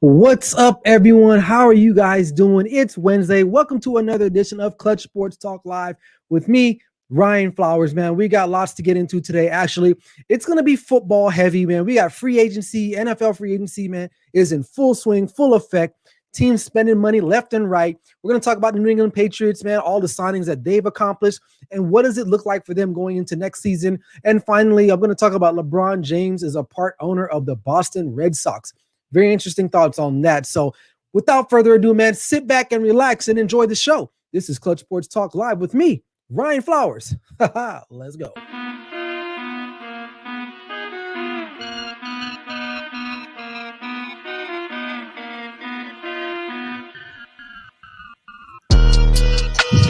What's up, everyone? How are you guys doing? It's Wednesday. Welcome to another edition of Clutch Sports Talk Live with me, Ryan Flowers, man. We got lots to get into today. Actually, it's going to be football heavy, man. We got free agency, NFL free agency, man, is in full swing, full effect. Teams spending money left and right. We're going to talk about the New England Patriots, man, all the signings that they've accomplished, and what does it look like for them going into next season. And finally, I'm going to talk about LeBron James as a part owner of the Boston Red Sox. Very interesting thoughts on that. So without further ado, man, sit back and relax and enjoy the show. This is Clutch Sports Talk Live with me, Ryan Flowers. Let's go.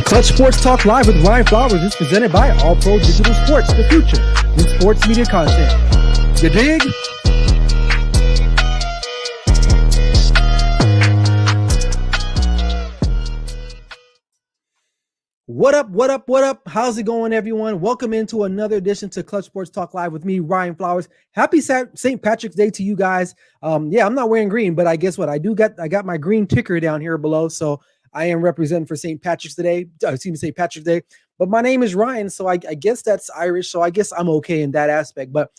Clutch Sports Talk Live with Ryan Flowers is presented by All Pro Digital Sports, the future in sports media content. You dig? What up, what up, what up? How's it going, everyone? Welcome into another edition to Clutch Sports Talk Live with me, Ryan Flowers. Happy St. Patrick's Day to you guys. Yeah, I'm not wearing green, but I guess what? I got my green ticker down here below, so I am representing for St. Patrick's Day. St. Patrick's Day. But my name is Ryan, so I guess that's Irish, so I guess I'm okay in that aspect. But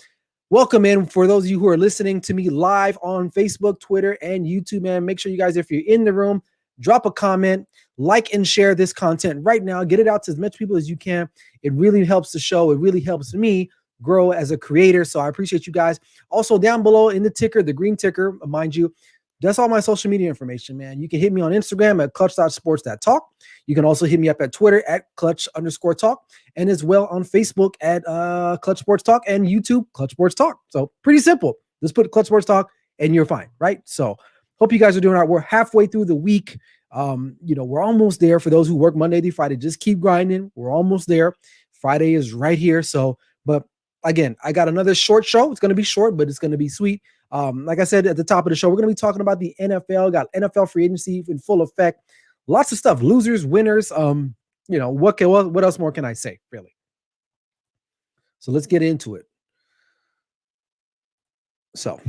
welcome in for those of you who are listening to me live on Facebook, Twitter, and YouTube, man. Make sure you guys, if you're in the room, drop a comment, like and share this content right now. Get it out to as much people as you can. It really helps the show. It really helps me grow as a creator. So I appreciate you guys. Also, down below in the ticker, the green ticker, mind you, that's all my social media information, man. You can hit me on Instagram at clutch.sports.talk. You can also hit me up at Twitter at clutch_talk, and as well on Facebook at Clutch Sports Talk, and YouTube, Clutch Sports Talk. So pretty simple. Just put Clutch Sports Talk and you're fine, right? So hope you guys are doing all right. We're halfway through the week. We're almost there. For those who work Monday through Friday, just keep grinding. We're almost there. Friday is right here. So, but again, I got another short show. It's going to be short, but it's going to be sweet. Like I said at the top of the show, we're going to be talking about the NFL. Got NFL free agency in full effect. Lots of stuff. Losers, winners. What else more can I say, really? So let's get into it. So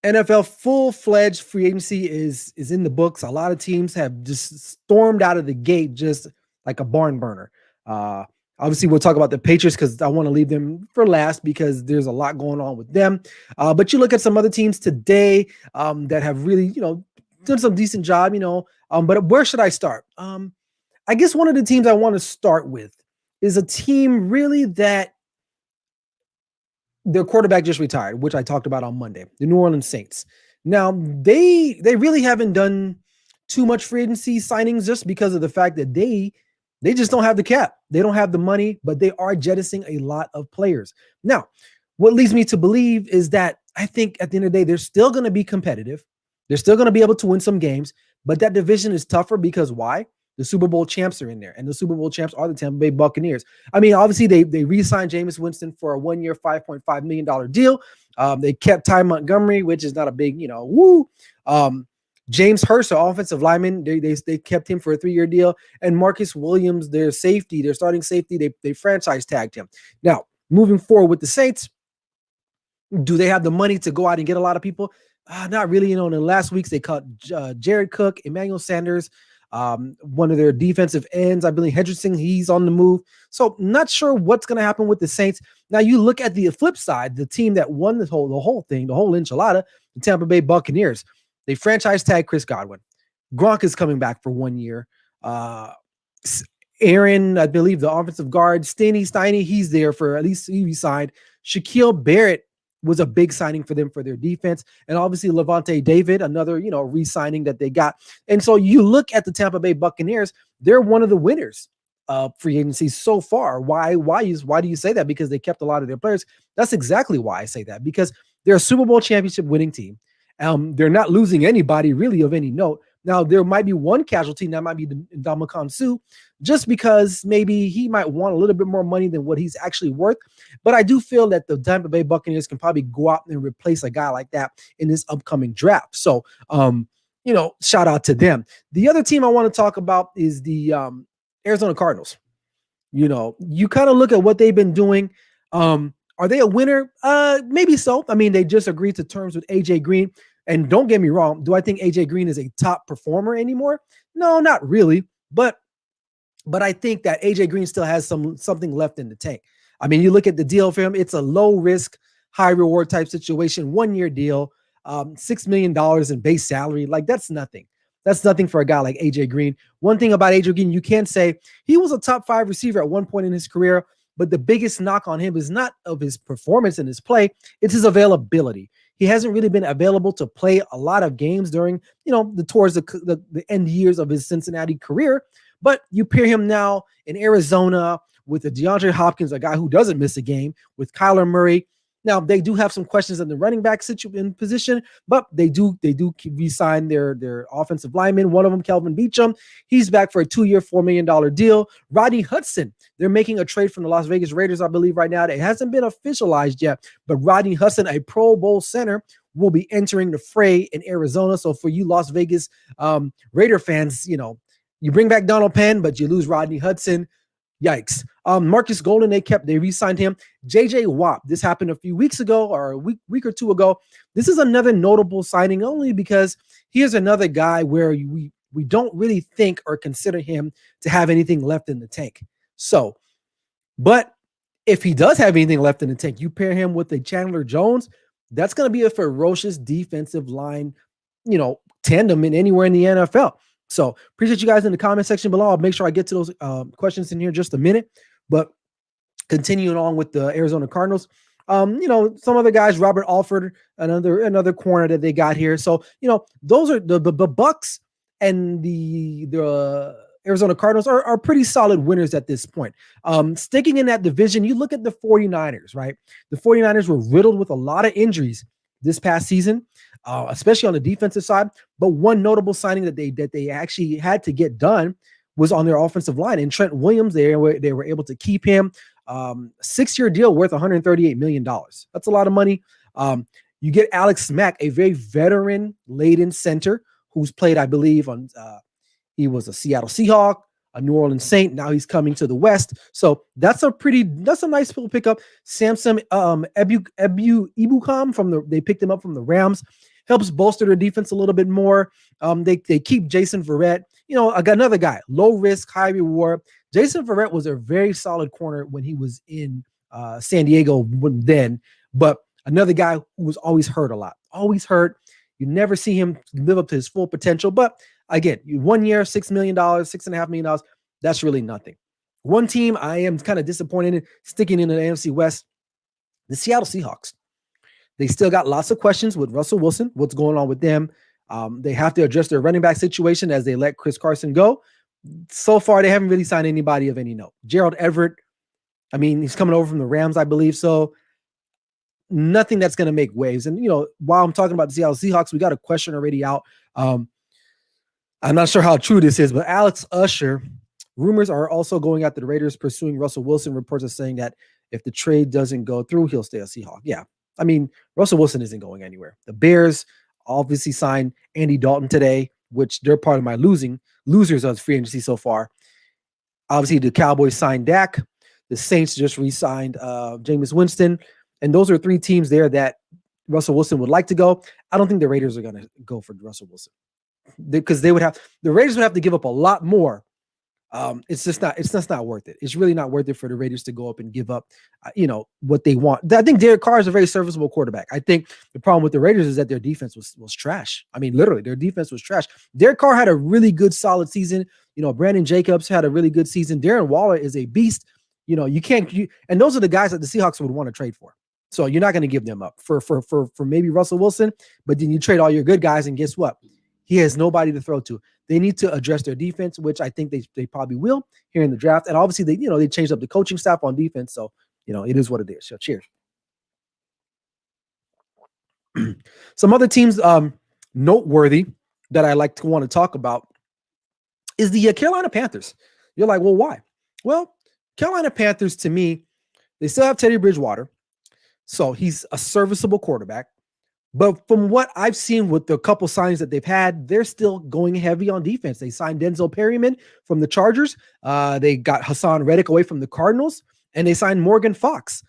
NFL full-fledged free agency is in the books. A lot of teams have just stormed out of the gate just like a barn burner. Obviously, we'll talk about the Patriots because I want to leave them for last because there's a lot going on with them. But you look at some other teams today that have really, done some decent job, but where should I start? I guess one of the teams I want to start with is a team really that their quarterback just retired, which I talked about on Monday, the New Orleans Saints. Now, they really haven't done too much free agency signings just because of the fact that they just don't have the cap. They don't have the money, but they are jettisoning a lot of players. Now, what leads me to believe is that I think at the end of the day, they're still going to be competitive. They're still going to be able to win some games, but that division is tougher because why? The Super Bowl champs are in there, and the Super Bowl champs are the Tampa Bay Buccaneers. I mean, obviously, they re-signed Jameis Winston for a one-year, $5.5 million deal. They kept Ty Montgomery, which is not a big, woo. James Hurst, the offensive lineman, they kept him for a 3-year deal. And Marcus Williams, their starting safety, they franchise tagged him. Now, moving forward with the Saints, do they have the money to go out and get a lot of people? Not really. In the last weeks, they cut Jared Cook, Emmanuel Sanders, one of their defensive ends, I believe Hendrickson, he's on the move. So not sure what's going to happen with the Saints. Now you look at the flip side, the team that won the whole thing, the whole enchilada, the Tampa Bay Buccaneers. They franchise tag Chris Godwin. Gronk is coming back for 1 year. Aaron, I believe the offensive guard, Steiny, he's there for at least he signed. Shaquille Barrett was a big signing for them for their defense. And obviously Levante David, another, re-signing that they got. And so you look at the Tampa Bay Buccaneers, they're one of the winners of free agency so far. Why do you say that? Because they kept a lot of their players. That's exactly why I say that, because they're a Super Bowl championship winning team. They're not losing anybody really of any note. Now, there might be one casualty, and that might be Ndamukong Suh, just because maybe he might want a little bit more money than what he's actually worth. But I do feel that the Tampa Bay Buccaneers can probably go out and replace a guy like that in this upcoming draft. So, shout out to them. The other team I want to talk about is the Arizona Cardinals. You kind of look at what they've been doing. Are they a winner? Maybe so. I mean, they just agreed to terms with AJ Green. And don't get me wrong, do I think AJ Green is a top performer anymore? No, not really. But I think that AJ Green still has something left in the tank. I mean, you look at the deal for him, it's a low risk, high reward type situation, 1-year deal, $6 million in base salary. Like, that's nothing. That's nothing for a guy like AJ Green. One thing about AJ Green, you can say he was a top 5 receiver at one point in his career, but the biggest knock on him is not of his performance and his play, it's his availability. He hasn't really been available to play a lot of games during, towards the end years of his Cincinnati career. But you pair him now in Arizona with a DeAndre Hopkins, a guy who doesn't miss a game, with Kyler Murray. Now, they do have some questions in the running back position, but they do re-sign their offensive lineman. One of them, Kelvin Beachum, he's back for a 2-year, $4 million deal. Rodney Hudson, they're making a trade from the Las Vegas Raiders, I believe, right now. It hasn't been officialized yet, but Rodney Hudson, a Pro Bowl center, will be entering the fray in Arizona. So for you Las Vegas Raider fans, you bring back Donald Penn, but you lose Rodney Hudson. Yikes. Marcus Golden, they re-signed him. JJ Watt, this happened a few weeks ago or a week or two ago. This is another notable signing only because here's another guy where we don't really think or consider him to have anything left in the tank. So, but if he does have anything left in the tank, you pair him with a Chandler Jones, that's going to be a ferocious defensive line, tandem anywhere in the NFL. So appreciate you guys in the comment section below. I'll make sure I get to those questions in here in just a minute. But continuing on with the Arizona Cardinals, some other guys, Robert Alford, another corner that they got here. So, those are the Bucks and the Arizona Cardinals are pretty solid winners at this point. Sticking in that division, you look at the 49ers, right? The 49ers were riddled with a lot of injuries this past season, especially on the defensive side. But one notable signing that they actually had to get done was on their offensive line. And Trent Williams, they were able to keep him. 6-year deal worth $138 million. That's a lot of money. You get Alex Mack, a very veteran-laden center who's played, I believe, he was a Seattle Seahawk, a New Orleans Saint. Now he's coming to the West. So that's a nice little pickup. Samson Ebukam they picked him up from the Rams. Helps bolster their defense a little bit more. They keep Jason Verrett. I got another guy, low risk, high reward. Jason Verrett was a very solid corner when he was in San Diego then, but another guy who was always hurt a lot. Always hurt. You never see him live up to his full potential. But again, 1 year, $6 million, $6.5 million. That's really nothing. One team I am kind of disappointed in, sticking in the AFC West, the Seattle Seahawks. They still got lots of questions with Russell Wilson. What's going on with them? They have to address their running back situation as they let Chris Carson go. So far, they haven't really signed anybody of any note. Gerald Everett, he's coming over from the Rams, I believe. So nothing that's going to make waves. And, while I'm talking about the Seattle Seahawks, we got a question already out. I'm not sure how true this is, but Alex Usher, rumors are also going after the Raiders pursuing Russell Wilson. Reports are saying that if the trade doesn't go through, he'll stay a Seahawk. Yeah. Russell Wilson isn't going anywhere. The Bears obviously signed Andy Dalton today, which they're part of my losers of free agency so far. Obviously, the Cowboys signed Dak. The Saints just re-signed Jameis Winston. And those are 3 teams there that Russell Wilson would like to go. I don't think the Raiders are going to go for Russell Wilson because the Raiders would have to give up a lot more. It's just not worth it. It's really not worth it for the Raiders to go up and give up, what they want. I think Derek Carr is a very serviceable quarterback. I think the problem with the Raiders is that their defense was trash. Literally, their defense was trash. Derek Carr had a really good, solid season. Brandon Jacobs had a really good season. Darren Waller is a beast. And those are the guys that the Seahawks would want to trade for. So you're not going to give them up for maybe Russell Wilson, but then you trade all your good guys, and guess what? He has nobody to throw to. They need to address their defense, which I think they probably will here in the draft. And obviously they changed up the coaching staff on defense. So, it is what it is. So cheers. Some other teams noteworthy that I want to talk about is the Carolina Panthers. You're like, well, why? Well, Carolina Panthers, to me, they still have Teddy Bridgewater. So he's a serviceable quarterback. But from what I've seen with the couple signings that they've had, they're still going heavy on defense. They signed Denzel Perryman from the Chargers. They got Hassan Reddick away from the Cardinals, and they signed Morgan Fox.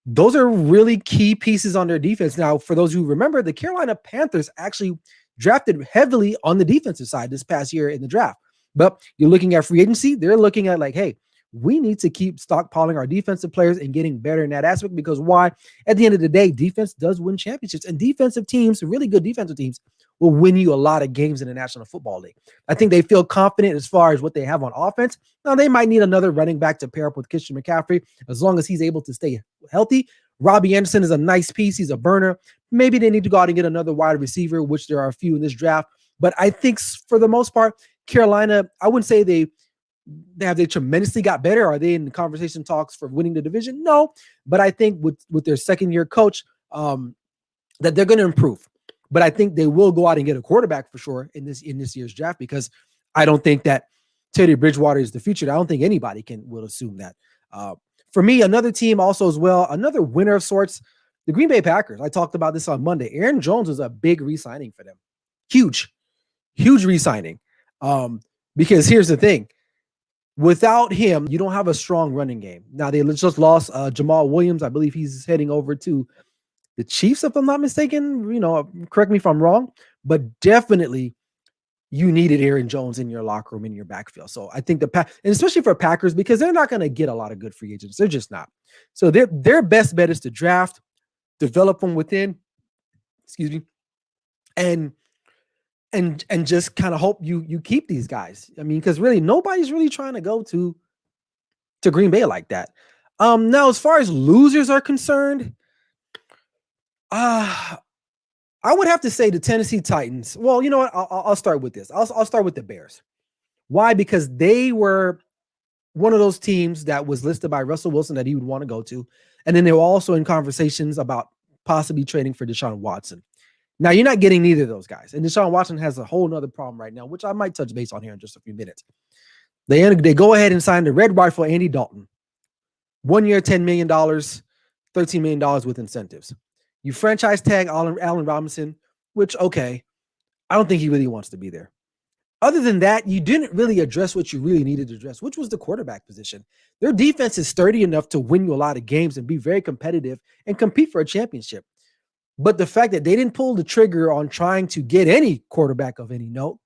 Those are really key pieces on their defense. Now, for those who remember, the Carolina Panthers actually drafted heavily on the defensive side this past year in the draft. But you're looking at free agency, they're looking at like, hey, we need to keep stockpiling our defensive players and getting better in that aspect because why? At the end of the day, defense does win championships, and defensive teams, really good defensive teams, will win you a lot of games in the National Football League. I think they feel confident as far as what they have on offense. Now, they might need another running back to pair up with Christian McCaffrey as long as he's able to stay healthy. Robbie Anderson is a nice piece. He's a burner. Maybe they need to go out and get another wide receiver, which there are a few in this draft. But I think for the most part, Carolina, I wouldn't say have they tremendously got better. Are they in the conversation talks for winning the division? No, but I think with their second year coach, that they're going to improve. But I think they will go out and get a quarterback for sure in this year's draft because I don't think that Teddy Bridgewater is the future. I don't think anybody will assume that. For me, another team also as well, another winner of sorts, the Green Bay Packers. I talked about this on Monday. Aaron Jones was a big re-signing for them. Huge re-signing. Because here's the thing. Without him, you don't have a strong running game. Now, they just lost Jamal Williams. I believe he's heading over to the Chiefs, if I'm not mistaken. Correct me if I'm wrong. But definitely, you needed Aaron Jones in your locker room, in your backfield. So I think and especially for Packers, because they're not going to get a lot of good free agents. They're just not. So their best bet is to draft, develop from within, and just kind of hope you keep these guys. I mean, because really nobody's really trying to go to Green Bay like that. Now, as far as losers are concerned, I would have to say the Tennessee Titans. Well, you know what? I'll start with this. I'll start with the Bears. Why? Because they were one of those teams that was listed by Russell Wilson that he would want to go to. And then they were also in conversations about possibly trading for Deshaun Watson. Now, you're not getting neither of those guys. And Deshaun Watson has a whole nother problem right now, which I might touch base on here in just a few minutes. They go ahead and sign the Red Rifle Andy Dalton. 1 year, $10 million, $13 million with incentives. You franchise tag Allen Robinson, which, okay, I don't think he really wants to be there. Other than that, you didn't really address what you really needed to address, which was the quarterback position. Their defense is sturdy enough to win you a lot of games and be very competitive and compete for a championship. But the fact that they didn't pull the trigger on trying to get any quarterback of any note,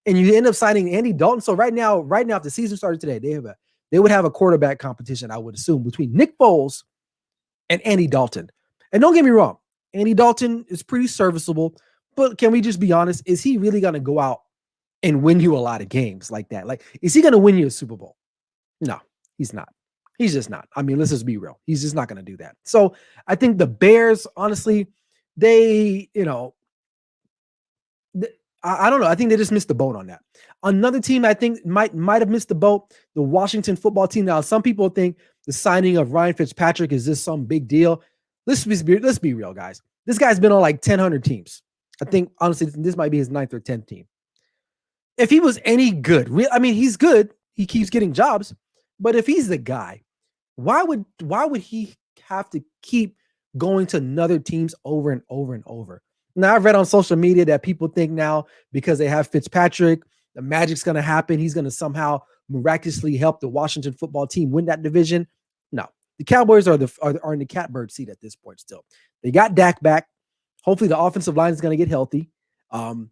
and you end up signing Andy Dalton. So right now, if the season started today, they would have a quarterback competition, I would assume, between Nick Foles and Andy Dalton. And don't get me wrong, Andy Dalton is pretty serviceable, but can we just be honest? Is he really going to go out and win you a lot of games like that? Like, is he going to win you a Super Bowl? No, he's not. He's just not. I mean, let's just be real. He's just not going to do that. So I think the Bears, honestly, I don't know. I think they just missed the boat on that. Another team I think might have missed the boat, the Washington football team. Now, some people think the signing of Ryan Fitzpatrick is this some big deal. Let's be real, guys. This guy's been on like 1,000 teams. I think, honestly, this might be his 9th or 10th team. If he was any good, I mean, he's good. He keeps getting jobs. But if he's the guy, why would he have to keep going to another teams over and over and over? Now, I've read on social media that people think now because they have Fitzpatrick, the magic's going to happen. He's going to somehow miraculously help the Washington football team win that division. No, the Cowboys are in the catbird seat at this point still. They got Dak back. Hopefully the offensive line is going to get healthy. The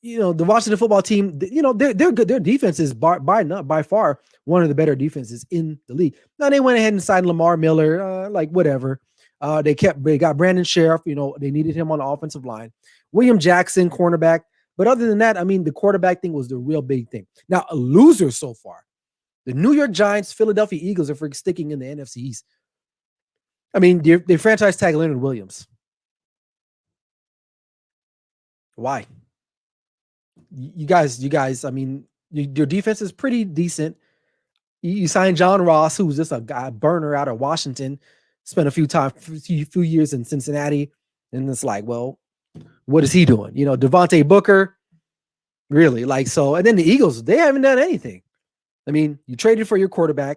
Washington football team, they're good. Their defense is by far one of the better defenses in the league. Now, they went ahead and signed Lamar Miller, whatever. They got Brandon Sheriff. They needed him on the offensive line. William Jackson, cornerback. But other than that, I mean, the quarterback thing was the real big thing. Now, a loser so far, the New York Giants, Philadelphia Eagles are for sticking in the NFC East. I mean, they franchise tag Leonard Williams. Why? You guys, I mean, your defense is pretty decent. You signed John Ross, who's just a guy burner out of Washington, spent a few years in Cincinnati, and it's like, well, what is he doing? Devontae Booker, really? And then the Eagles, they haven't done anything. I mean, you traded for your quarterback,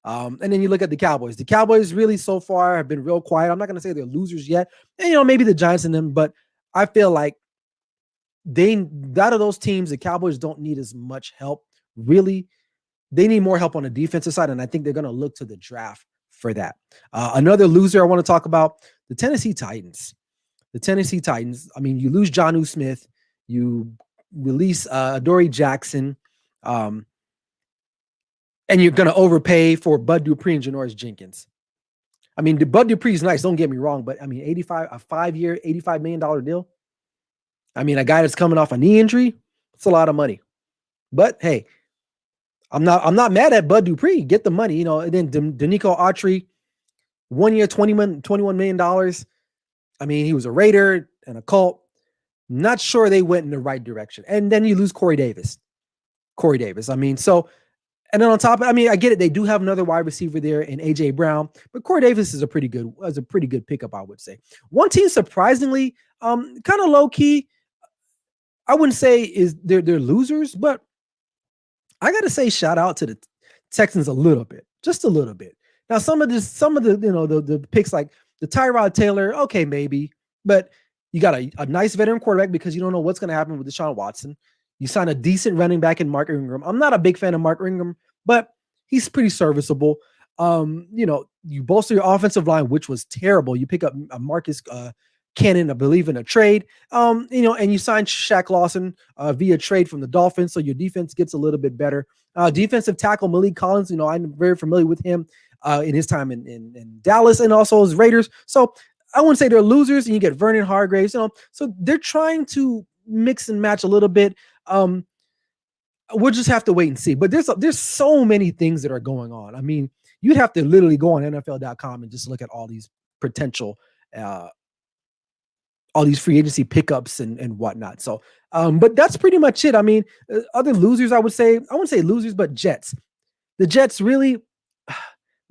and then you look at the Cowboys. The Cowboys really so far have been real quiet. I'm not going to say they're losers yet. And, maybe the Giants and them, but I feel like out of those teams, the Cowboys don't need as much help. Really, they need more help on the defensive side, and I think they're going to look to the draft for that. Another loser I want to talk about, the Tennessee Titans. The Tennessee Titans. I mean, you lose Jonnu Smith, you release Adoree Jackson, and you're going to overpay for Bud Dupree and Janoris Jenkins. I mean, the Bud Dupree is nice. Don't get me wrong, but I mean, a 5-year, $85 million deal. I mean, a guy that's coming off a knee injury, it's a lot of money. But hey, I'm not mad at Bud Dupree. Get the money, And then Danico Autry, 1 year, $21 million. I mean, he was a Raider and a Colt. Not sure they went in the right direction. And then you lose Corey Davis. I mean, so. And then on top of, I mean, I get it. They do have another wide receiver there in AJ Brown, but Corey Davis is a pretty good pickup, I would say. One team surprisingly, kind of low key. I wouldn't say is they're losers, but I got to say shout out to the Texans a little bit, just a little bit. Now some of the the picks like the Tyrod Taylor, okay maybe, but you got a nice veteran quarterback because you don't know what's going to happen with Deshaun Watson. You sign a decent running back in Mark Ingram. I'm not a big fan of Mark Ingram, but he's pretty serviceable. You bolster your offensive line, which was terrible. You pick up Marcus Cannon, I believe, in a trade. And you sign Shaq Lawson via trade from the Dolphins, so your defense gets a little bit better. Defensive tackle Malik Collins, I'm very familiar with him in his time in Dallas and also his Raiders. So I wouldn't say they're losers, and you get Vernon Hargraves, so they're trying to mix and match a little bit. We'll just have to wait and see. But there's so many things that are going on. I mean, you'd have to literally go on NFL.com and just look at all these potential, all these free agency pickups and whatnot. So, but that's pretty much it. I mean, other losers, I wouldn't say losers, but Jets. The Jets really,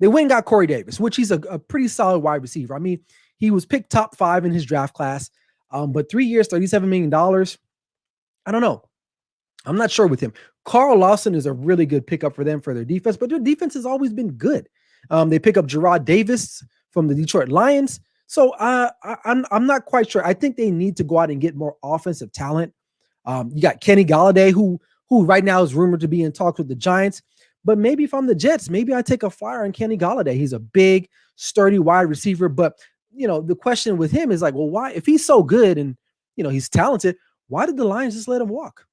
they went and got Corey Davis, which he's a pretty solid wide receiver. I mean, he was picked top 5 in his draft class, but 3 years, $37 million. I don't know. I'm not sure with him. Carl Lawson is a really good pickup for them for their defense, but their defense has always been good. They pick up Gerard Davis from the Detroit Lions. So I'm not quite sure. I think they need to go out and get more offensive talent. You got Kenny Golladay, who right now is rumored to be in talks with the Giants. But maybe if I'm the Jets, maybe I take a flyer on Kenny Golladay. He's a big, sturdy wide receiver. But, the question with him is like, well, why? If he's so good and, he's talented, why did the Lions just let him walk?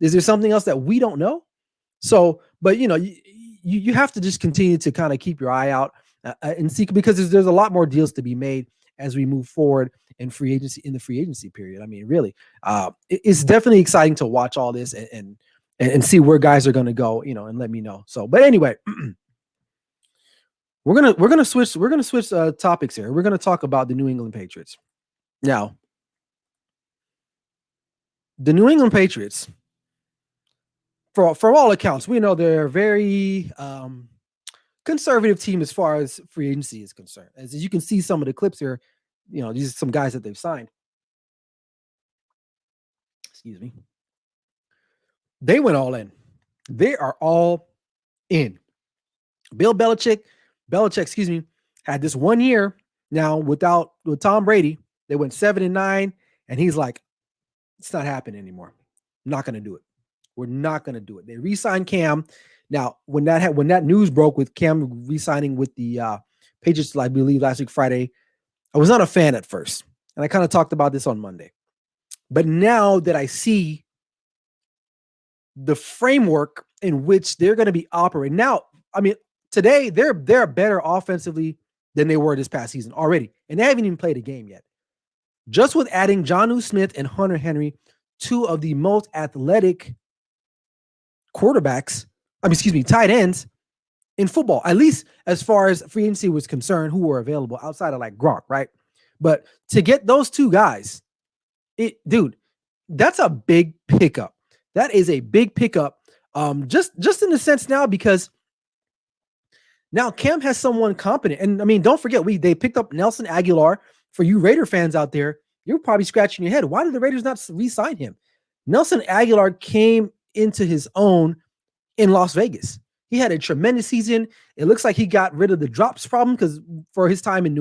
Is there something else that we don't know? So, but you have to just continue to kind of keep your eye out and see, because there's a lot more deals to be made as we move forward in the free agency period. I mean, really, it's definitely exciting to watch all this and see where guys are going to go, and let me know. So, but anyway, we're gonna switch topics here. We're gonna talk about the New England Patriots. Now, the New England Patriots, for all accounts, we know they're a very conservative team as far as free agency is concerned. As you can see some of the clips here, these are some guys that they've signed. Excuse me. They went all in. They are all in. Bill Belichick, had this 1 year now with Tom Brady. They went 7-9, and he's like, it's not happening anymore. I'm not going to do it. We're not going to do it. They re-signed Cam. Now, when that news broke with Cam re-signing with the Patriots, I believe last week Friday, I was not a fan at first, and I kind of talked about this on Monday. But now that I see the framework in which they're going to be operating now, I mean, today they're better offensively than they were this past season already, and they haven't even played a game yet. Just with adding Jonnu Smith and Hunter Henry, 2 of the most athletic tight ends in football, at least as far as free agency was concerned, who were available outside of like Gronk, right? But to get those 2 guys, that's a big pickup. That is a big pickup. Just in the sense now, because now Cam has someone competent. And I mean, don't forget, they picked up Nelson Aguilar. For you Raider fans out there, you're probably scratching your head. Why did the Raiders not re-sign him? Nelson Aguilar came into his own in Las Vegas. He had a tremendous season. It looks like he got rid of the drops problem, because for his time in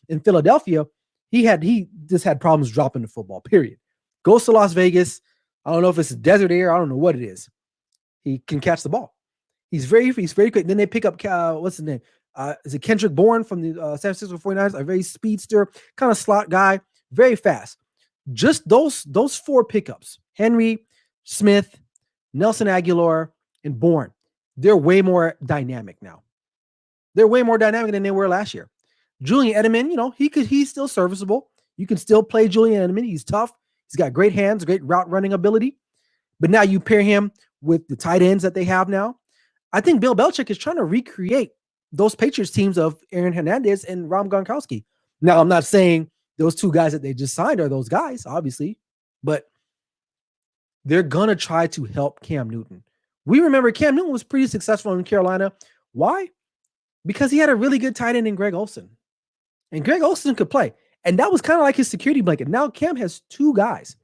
in Philadelphia, he just had problems dropping the football, period. Goes to Las Vegas. I don't know if it's desert air. I don't know what it is. He can catch the ball. He's very quick. Then they pick up, what's his name? Is it Kendrick Bourne from the San Francisco 49ers? A very speedster, kind of slot guy, very fast. Just those four pickups, Henry, Smith, Nelson Aguilar, and Bourne, they're way more dynamic now. They're way more dynamic than they were last year. Julian Edelman, he's still serviceable. You can still play Julian Edelman. He's tough. He's got great hands, great route running ability. But now you pair him with the tight ends that they have now. I think Bill Belichick is trying to recreate those Patriots teams of Aaron Hernandez and Rob Gronkowski. Now, I'm not saying those two guys that they just signed are those guys, obviously, but they're going to try to help Cam Newton. We remember Cam Newton was pretty successful in Carolina. Why? Because he had a really good tight end in Greg Olsen. And Greg Olsen could play. And that was kind of like his security blanket. Now Cam has two guys.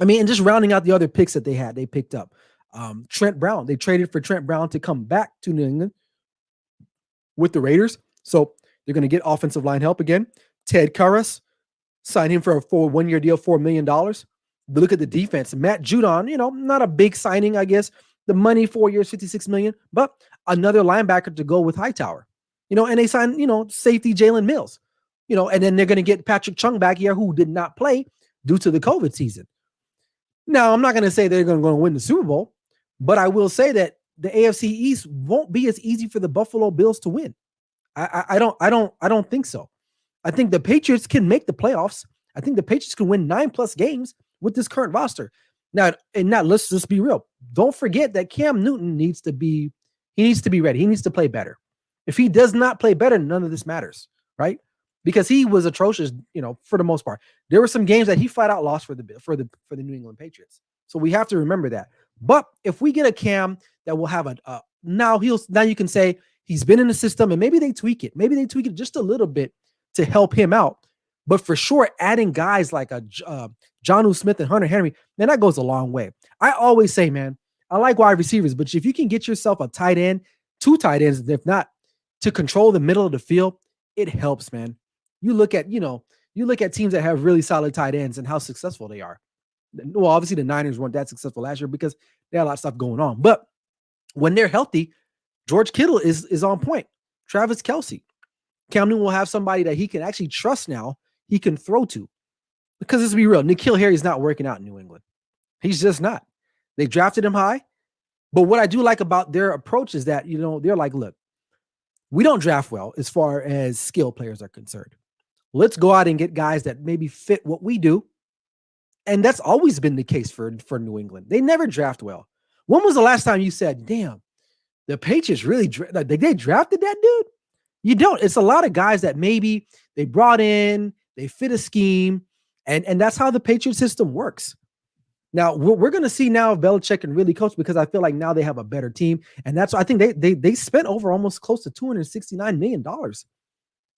I mean, and just rounding out the other picks that they picked up. Trent Brown. They traded for Trent Brown to come back to New England with the Raiders. So they're going to get offensive line help again. Ted Karras, signed him for a 1-year deal, $4 million. But look at the defense. Matt Judon, not a big signing, I guess. The money, 4 years, $56 million, but another linebacker to go with Hightower. And they signed, safety Jalen Mills. And then they're going to get Patrick Chung back here, who did not play due to the COVID season. Now, I'm not going to say they're going to win the Super Bowl, but I will say that the AFC East won't be as easy for the Buffalo Bills to win. I don't think so. I think the Patriots can make the playoffs. I think the Patriots can win 9+ games with this current roster. Now, let's just be real. Don't forget that Cam Newton needs to be ready. He needs to play better. If he does not play better, none of this matters, right? Because he was atrocious, for the most part. There were some games that he flat out lost for the New England Patriots. So we have to remember that. But if we get a Cam that will have now you can say he's been in the system and maybe they tweak it. Maybe they tweak it just a little bit to help him out. But for sure, adding guys like Jonnu Smith and Hunter Henry, man, that goes a long way. I always say, man, I like wide receivers, but if you can get yourself a tight end, 2 tight ends, if not, to control the middle of the field, it helps, man. You look at teams that have really solid tight ends and how successful they are. Well, obviously the Niners weren't that successful last year because they had a lot of stuff going on. But when they're healthy, George Kittle is on point. Travis Kelce. Cam Newton will have somebody that he can actually trust now, he can throw to. Because let's be real, N'Keal Harry's not working out in New England. He's just not. They drafted him high. But what I do like about their approach is that, they're like, look, we don't draft well as far as skill players are concerned. Let's go out and get guys that maybe fit what we do. And that's always been the case for New England. They never draft well. When was the last time you said, damn, the Patriots really they drafted that dude? You don't. It's a lot of guys that maybe they brought in, they fit a scheme, and that's how the Patriot system works. Now, we're going to see now if Belichick can really coach, because I feel like now they have a better team. And that's why I think they spent over almost close to $269 million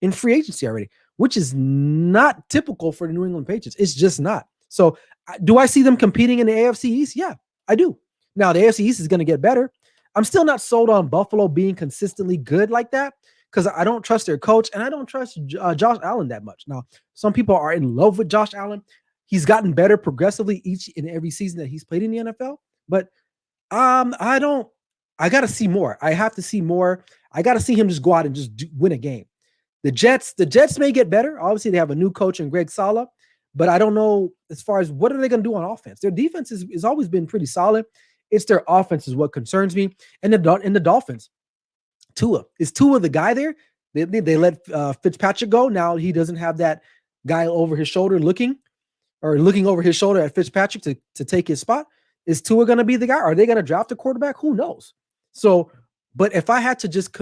in free agency already, which is not typical for the New England Patriots. It's just not. So do I see them competing in the AFC East? Yeah, I do. Now, the AFC East is going to get better. I'm still not sold on Buffalo being consistently good like that, because I don't trust their coach and I don't trust Josh Allen that much. Now, some people are in love with Josh Allen. He's gotten better progressively each and every season that he's played in the NFL. But I got to see more. I have to see more. I got to see him just go out and just win a game. The Jets may get better. Obviously, they have a new coach in Greg Sala, but I don't know as far as what are they going to do on offense. Their defense has always been pretty solid. It's their offense is what concerns me. And the Dolphins, Tua. Is Tua the guy there? They let Fitzpatrick go. Now he doesn't have that guy over his shoulder looking over his shoulder at Fitzpatrick to take his spot. Is Tua going to be the guy? Are they going to draft a quarterback? Who knows? So, but if I had to just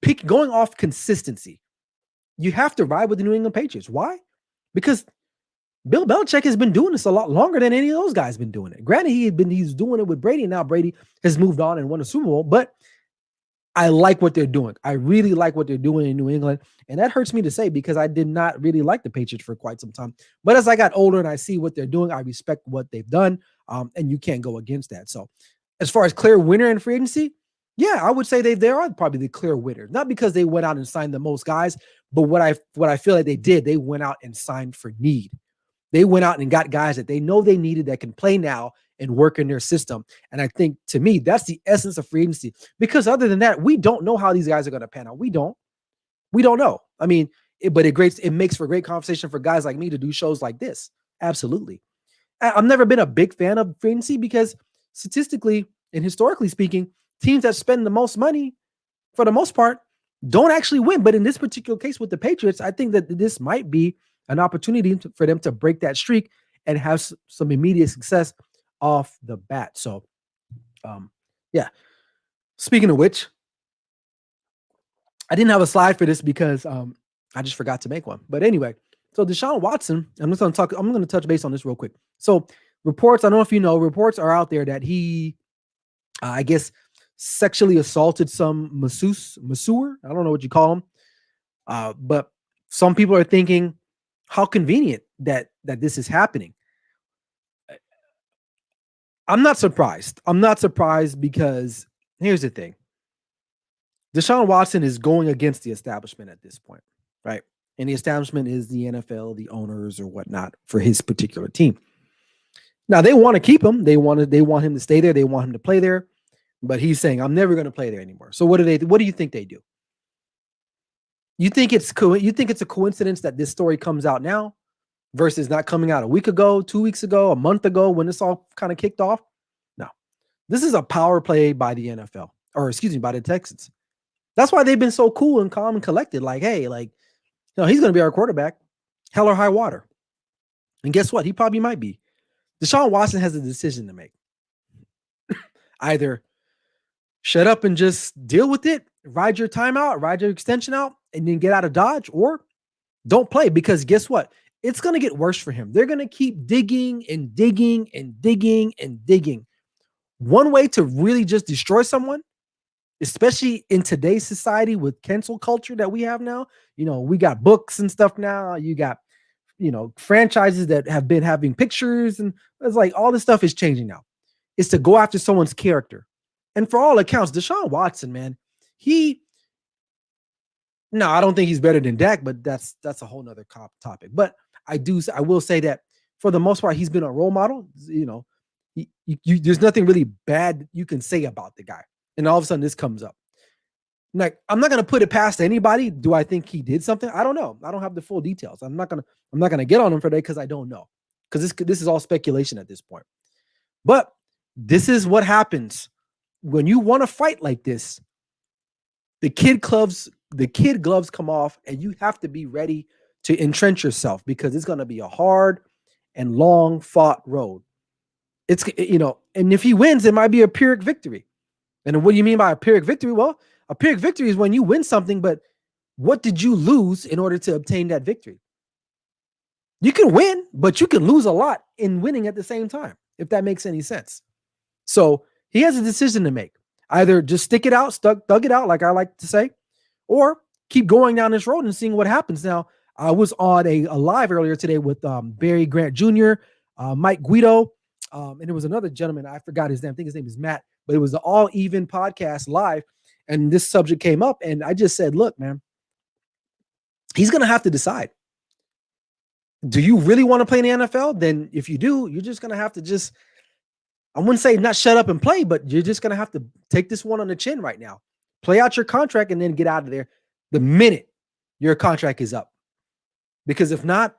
pick going off consistency, you have to ride with the New England Patriots. Why? Because Bill Belichick has been doing this a lot longer than any of those guys been doing it. Granted, he's doing it with Brady. Now Brady has moved on and won a Super Bowl, but I like what they're doing. I really like what they're doing in New England. And that hurts me to say, because I did not really like the Patriots for quite some time. But as I got older and I see what they're doing, I respect what they've done. And you can't go against that. So as far as clear winner in free agency, yeah, I would say they are probably the clear winner. Not because they went out and signed the most guys, but what I feel like they did, they went out and signed for need. They went out and got guys that they know they needed that can play now and work in their system. And I think, to me, that's the essence of free agency. Because other than that, we don't know how these guys are going to pan out. We don't know. I mean, it makes for great conversation for guys like me to do shows like this. Absolutely. I've never been a big fan of free agency because statistically and historically speaking, teams that spend the most money, for the most part, don't actually win. But in this particular case with the Patriots, I think that this might be an opportunity for them to break that streak and have some immediate success off the bat. So, yeah. Speaking of which, I didn't have a slide for this because I just forgot to make one. But anyway, so Deshaun Watson, I'm going to touch base on this real quick. So reports, I don't know if you know, reports are out there that he, I guess, sexually assaulted some masseur. I don't know what you call him. But some people are thinking, how convenient that this is happening. I'm not surprised. I'm not surprised because here's the thing. Deshaun Watson is going against the establishment at this point, right? And the establishment is the NFL, the owners or whatnot for his particular team. Now they want to keep him. They want him to stay there. They want him to play there. But he's saying, I'm never going to play there anymore. So what do you think they do? You think it's a coincidence that this story comes out now versus not coming out a week ago, 2 weeks ago, a month ago when this all kind of kicked off? No. This is a power play by the NFL, or excuse me, by the Texans. That's why they've been so cool and calm and collected. Like, hey, like, he's going to be our quarterback, hell or high water. And guess what? He probably might be. Deshaun Watson has a decision to make. Either shut up and just deal with it, ride your timeout, ride your extension out, and then get out of Dodge, or don't play, because guess what? It's going to get worse for him. They're going to keep digging and digging and digging and digging. One way to really just destroy someone, especially in today's society with cancel culture that we have now, we got books and stuff now. You got, franchises that have been having pictures, and it's like all this stuff is changing now. It's to go after someone's character. And for all accounts, Deshaun Watson, man, I don't think he's better than Dak, but that's a whole nother topic. But I will say that for the most part, he's been a role model. There's nothing really bad you can say about the guy. And all of a sudden this comes up. Like, I'm not going to put it past anybody. Do I think he did something? I don't know. I don't have the full details. I'm not going to get on him for that because I don't know. Because this is all speculation at this point. But this is what happens when you want to fight like this. The kid gloves come off, and you have to be ready to entrench yourself, because it's going to be a hard and long fought road. It's, and if he wins, it might be a Pyrrhic victory. And what do you mean by a Pyrrhic victory? Well, a Pyrrhic victory is when you win something, but what did you lose in order to obtain that victory? You can win, but you can lose a lot in winning at the same time, if that makes any sense. So he has a decision to make. Either just stick it out, thug it out, like I like to say, or keep going down this road and seeing what happens. Now, I was on a live earlier today with Barry Grant Jr., Mike Guido, and there was another gentleman. I forgot his name. I think his name is Matt, but it was the All Even podcast live, and this subject came up, and I just said, look, man, he's going to have to decide. Do you really want to play in the NFL? Then if you do, you're just going to have to I wouldn't say not shut up and play, but you're just going to have to take this one on the chin right now. Play out your contract and then get out of there the minute your contract is up. Because if not,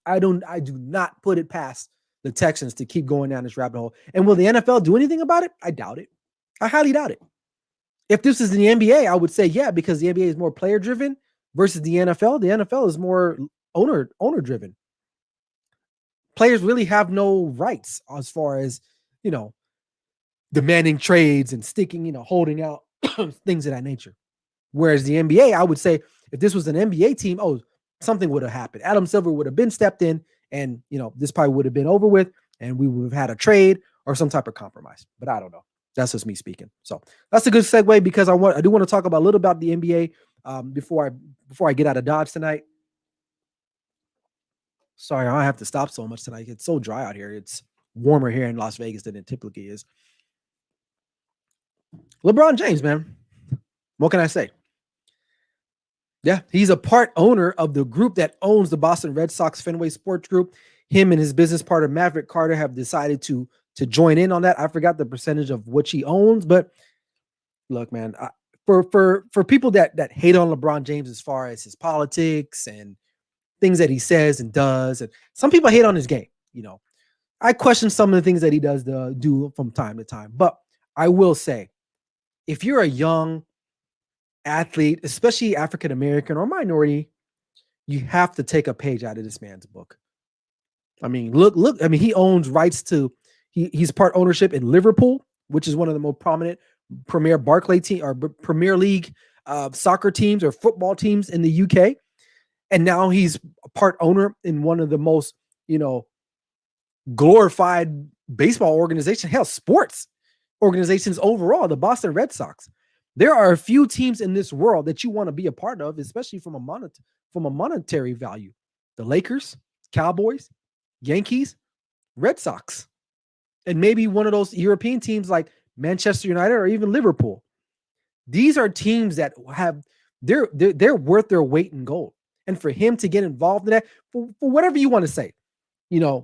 I do not put it past the Texans to keep going down this rabbit hole. And will the NFL do anything about it? I doubt it. I highly doubt it. If this is the NBA, I would say yeah, because the NBA is more player driven versus the NFL. The NFL is more owner driven. Players really have no rights as far as, demanding trades and sticking, holding out things of that nature. Whereas the NBA, I would say if this was an NBA team, something would have happened. Adam Silver would have been stepped in, and, this probably would have been over with, and we would have had a trade or some type of compromise. But I don't know. That's just me speaking. So that's a good segue, because I do want to talk about a little about the NBA before I get out of Dodge tonight. Sorry, I have to stop so much tonight. It's so dry out here. It's warmer here in Las Vegas than it typically is. LeBron James, man. What can I say? Yeah, he's a part owner of the group that owns the Boston Red Sox Fenway Sports Group. Him and his business partner, Maverick Carter, have decided to join in on that. I forgot the percentage of which he owns, but look, man, for people that hate on LeBron James as far as his politics and things that he says and does, and some people hate on his game. I question some of the things that he does do from time to time, but I will say, if you're a young athlete, especially African American or minority, you have to take a page out of this man's book. I mean, look. I mean, he owns rights to. He's part ownership in Liverpool, which is one of the most prominent Premier Barclay team or Premier League soccer teams or football teams in the UK, and now he's a part owner in one of the most glorified baseball organizations, hell, sports organizations overall, the Boston Red Sox. There are a few teams in this world that you want to be a part of, especially from a monetary value. The Lakers, Cowboys, Yankees, Red Sox, and maybe one of those European teams like Manchester United or even Liverpool. These are teams that have they're worth their weight in gold. And for him to get involved in that, for whatever you want to say, yeah,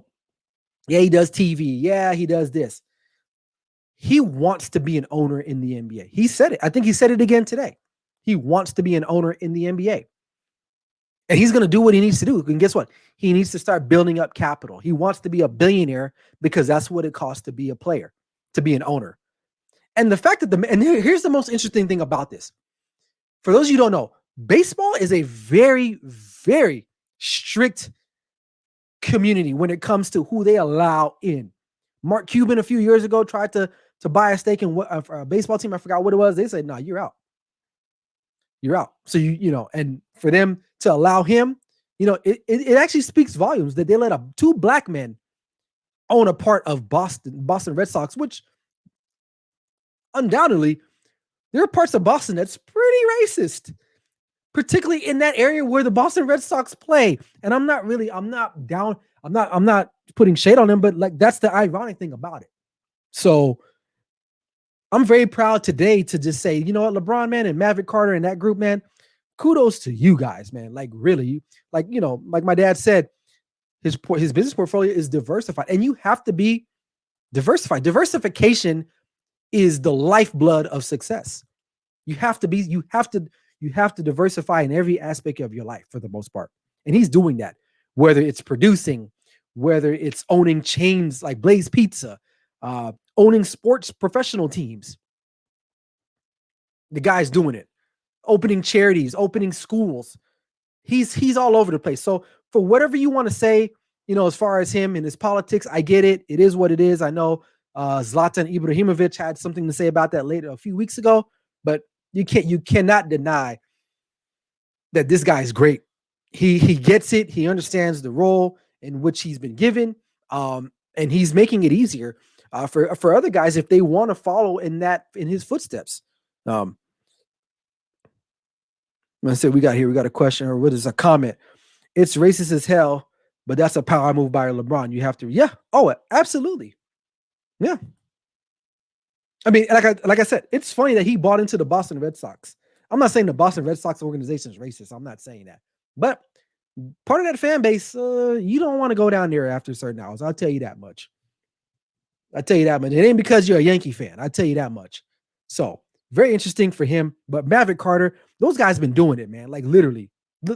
he does TV. Yeah, he does this. He wants to be an owner in the NBA. He said it. I think he said it again today. He wants to be an owner in the NBA. And he's going to do what he needs to do. And guess what? He needs to start building up capital. He wants to be a billionaire because that's what it costs to be a player, to be an owner. And the fact that and here's the most interesting thing about this. For those of you who don't know, baseball is a very, very strict community when it comes to who they allow in. Mark Cuban a few years ago tried to buy a stake in a baseball team. I forgot what it was. They said, no, you're out. You're out. So and for them to allow him, it actually speaks volumes that they let two black men own a part of Boston Red Sox, which undoubtedly there are parts of Boston that's pretty racist, particularly in that area where the Boston Red Sox play. And I'm not putting shade on them, but like that's the ironic thing about it. So I'm very proud today to just say, you know what, LeBron, man, and Maverick Carter and that group, man, kudos to you guys, man. Like really, like, like my dad said, his business portfolio is diversified and you have to be diversified. Diversification is the lifeblood of success. You have to diversify in every aspect of your life for the most part. And he's doing that, whether it's producing, whether it's owning chains like Blaze Pizza, owning sports professional teams. The guy's doing it. Opening charities, opening schools. He's all over the place. So for whatever you want to say, as far as him and his politics, I get it. It is what it is. I know Zlatan Ibrahimovic had something to say about that later a few weeks ago, but you cannot deny that this guy is great. He gets it. He understands the role in which he's been given, and he's making it easier for other guys if they want to follow in his footsteps. I said we got a question, or what is a comment? It's racist as hell, but that's a power move by LeBron. You have to, yeah. Oh, absolutely, yeah. I mean, like I said, it's funny that he bought into the Boston Red Sox. I'm not saying the Boston Red Sox organization is racist. I'm not saying that, but part of that fan base, you don't want to go down there after certain hours. I'll tell you that much. It ain't because you're a Yankee fan. I'll tell you that much. So very interesting for him. But Maverick Carter, those guys been doing it, man. Like literally.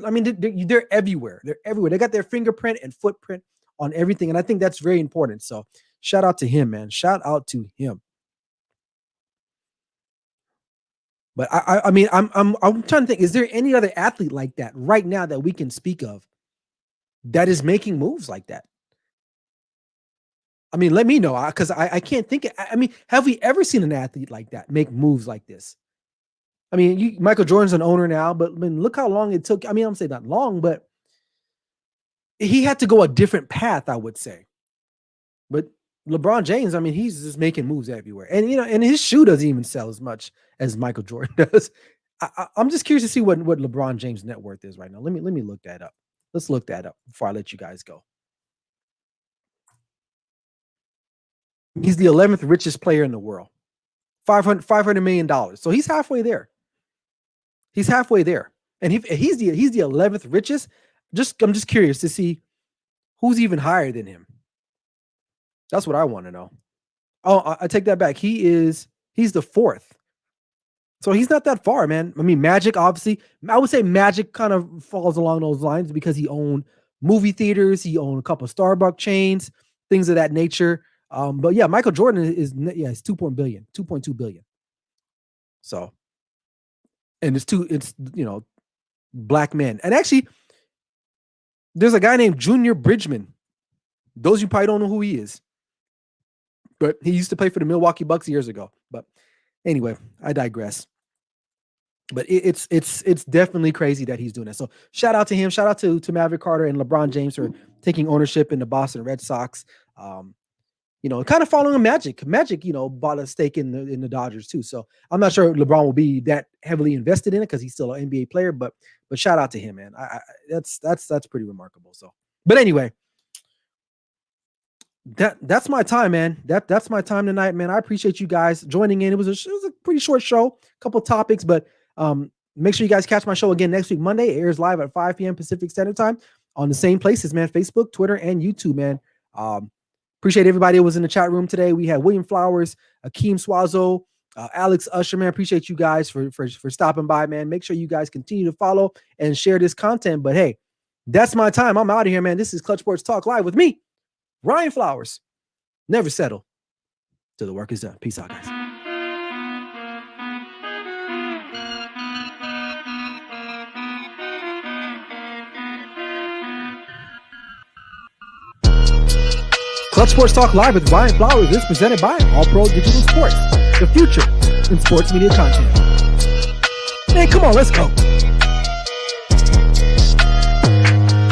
I mean, they're everywhere. They're everywhere. They got their fingerprint and footprint on everything. And I think that's very important. So shout out to him, man. Shout out to him. But I mean, I'm trying to think, is there any other athlete like that right now that we can speak of that is making moves like that? I mean, let me know, because I can't think. I mean, have we ever seen an athlete like that make moves like this? I mean, Michael Jordan's an owner now, but I mean, look how long it took. I mean, I'm saying not long, but he had to go a different path, I would say. But LeBron James, I mean, he's just making moves everywhere. And, and his shoe doesn't even sell as much as Michael Jordan does. I'm just curious to see what LeBron James' net worth is right now. Let me look that up. Let's look that up before I let you guys go. He's the 11th richest player in the world. $500 million. So he's halfway there. He's halfway there. And he's the 11th richest. I'm just curious to see who's even higher than him. That's what I want to know. Oh, I take that back. He's the fourth. So he's not that far, man. I mean, Magic, obviously, I would say Magic kind of falls along those lines because he owned movie theaters, he owned a couple of Starbucks chains, things of that nature. But yeah, Michael Jordan is it's 2.2 billion. So, and it's black men. And actually, there's a guy named Junior Bridgman. Those you probably don't know who he is, but he used to play for the Milwaukee Bucks years ago. But anyway, I digress. But it's definitely crazy that he's doing that. So shout out to him. Shout out to Maverick Carter and LeBron James for taking ownership in the Boston Red Sox. Kind of following Magic. Magic, bought a stake in the Dodgers too. So I'm not sure LeBron will be that heavily invested in it because he's still an NBA player. But shout out to him, man. That's pretty remarkable. So, but anyway. That's my time, man. That's my time tonight, man. I appreciate you guys joining in. It was a pretty short show, a couple topics, but make sure you guys catch my show again next week, Monday. It airs live at 5 p.m. Pacific Standard Time on the same places, man. Facebook, Twitter, and YouTube, man. Appreciate everybody who was in the chat room today. We had William Flowers, Akeem Swazo, Alex Usher, man. Appreciate you guys for stopping by, man. Make sure you guys continue to follow and share this content. But hey, that's my time. I'm out of here, man. This is Clutch Sports Talk Live with me, Ryan Flowers. Never settle till the work is done. Peace out, guys. Clutch Sports Talk Live with Ryan Flowers is presented by All Pro Digital Sports, the future in sports media content. Man, come on, let's go.